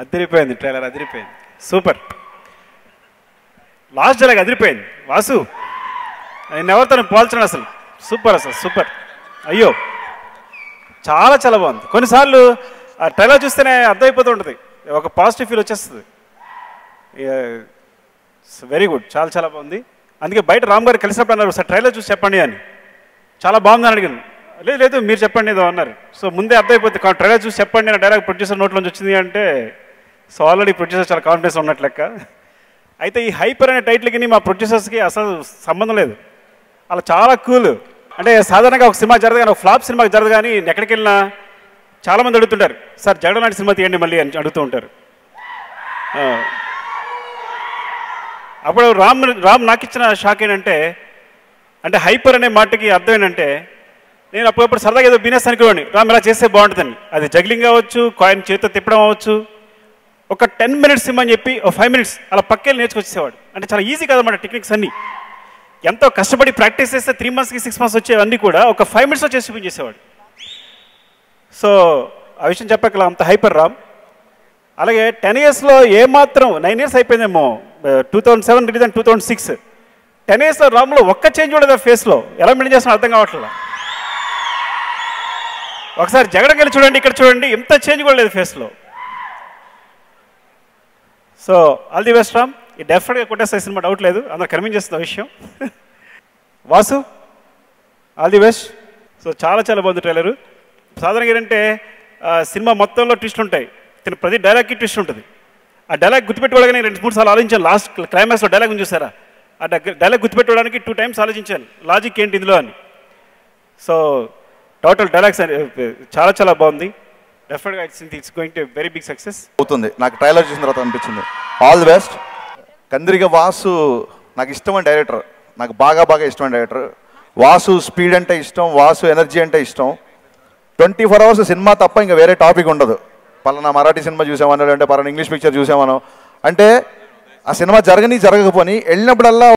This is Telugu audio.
అదిరిపోయింది ట్రైలర్, అదిరిపోయింది, సూపర్. లాస్ట్ డైలాగ్ అదిరిపోయింది. వాసు నేను ఎవరితో పోల్చను అసలు, సూపర్ అసలు సూపర్. అయ్యో చాలా చాలా బాగుంది. కొన్నిసార్లు ఆ ట్రైలర్ చూస్తేనే అర్థమైపోతూ ఉంటుంది, ఒక పాజిటివ్ ఫీల్ వచ్చేస్తుంది. వెరీ గుడ్, చాలా చాలా బాగుంది. అందుకే బయట రామ్ గారు కలిసినప్పుడు అన్నారు సార్ ట్రైలర్ చూసి చెప్పండి అని. చాలా బాగుందని అడిగాను. లేదు లేదు మీరు చెప్పండి ఏదో అన్నారు. సో ముందే అర్థమైపోతుంది, ట్రైలర్ చూసి చెప్పండి అని డైరెక్ట్ ప్రొడ్యూసర్ నోట్లోంచి వచ్చింది అంటే సో ఆల్రెడీ ప్రొడ్యూసర్ చాలా కాన్ఫిడెన్స్ ఉన్నట్లు లెక్క. అయితే ఈ హైపర్ అనే టైటిల్కి మా ప్రొడ్యూసర్స్కి అసలు సంబంధం లేదు. అలా చాలా కూల్. అంటే సాధారణంగా ఒక సినిమా జరగదు కానీ, ఒక ఫ్లాప్ సినిమాకి జరగదు కానీ ఎక్కడికి వెళ్ళినా చాలామంది అడుగుతుంటారు సార్ జగన్ లాంటి సినిమా తీయండి మళ్ళీ అని అడుగుతూ ఉంటారు. అప్పుడు రామ్ నాకు ఇచ్చిన షాక్ ఏంటంటే, అంటే హైపర్ అనే మాటకి అర్థం ఏంటంటే, నేను అప్పుడప్పుడు సరదాగా ఏదో బిజినెస్ అనుకోండి రామ్ ఇలా చేస్తే బాగుంటుందని. అది జగ్లింగ్ అవ్వచ్చు, కాయిన్ చేతితో తిప్పడం అవ్వచ్చు. ఒక 10 minutes సినిమా అని చెప్పి ఒక 5 minutes అలా పక్కెళ్ళి నేర్చుకొచ్చేవాడు. అంటే చాలా ఈజీ కదన్నమాట టెక్నిక్స్ అన్నీ. ఎంతో కష్టపడి ప్రాక్టీస్ చేస్తే 3 monthsకి 6 months వచ్చేవన్నీ కూడా ఒక 5 minutesలో చేసి చూపించేసేవాడు. సో ఆ విషయం చెప్పకలా అంత హైపర్ రామ్. అలాగే 10 yearsలో ఏమాత్రం 9 years అయిపోయిందేమో, 2007 రిలీజ్ అని 2006. 10 yearsలో రామ్లో ఒక్క చేంజ్ ఉండదు ఆ ఫేస్లో. ఎలా మెయింటైన్ చేస్తున్నా అర్థం కావట్లేదు. ఒకసారి జగన్ వెళ్ళి చూడండి, ఇక్కడ చూడండి, ఎంత చేంజ్ కూడా లేదు ఫేస్లో. So all the best Ram. ఈ డెఫినెట్గా కొట్టేస్తాయి సినిమా, డౌట్ లేదు, అందరు కన్విన్స్ ఆ విషయం. Vasu all the best. So చాలా చాలా బాగుంది ట్రైలరు. సాధారణంగా ఏంటంటే సినిమా మొత్తంలో ట్విస్ట్ ఉంటాయి, ప్రతి డైలాగ్కి ట్విస్ట్ ఉంటుంది. ఆ డైలాగ్ గుర్తుపెట్టుకోవడానికి 2-3 సార్లు ఆలోచించాను. లాస్ట్ క్లైమాక్స్లో డైలాగ్ చూసారా, ఆ డైలాగ్ గుర్తుపెట్టుకోవడానికి 2 times ఆలోచించాను లాజిక్ ఏంటి ఇందులో అని. సో టోటల్ డైలాగ్స్ చాలా చాలా బాగుంది. డెఫినెట్గా it's going to very big success అవుతుంది. నాకు ట్రైలర్ చూసిన తర్వాత అనిపించింది. All the best. Kandireega Vasu నాకు ఇష్టమైన డైరెక్టర్, నాకు బాగా బాగా ఇష్టమైన డైరెక్టర్. వాసు స్పీడ్ అంటే ఇష్టం, వాసు ఎనర్జీ అంటే ఇష్టం. 24 hours సినిమా తప్ప ఇంకా వేరే టాపిక్ ఉండదు. పలానా మరాఠీ సినిమా చూసామన్నా, అంటే పలానా ఇంగ్లీష్ పిక్చర్ చూసామనో, అంటే ఆ సినిమా జరగకపోని వెళ్ళినప్పుడల్లా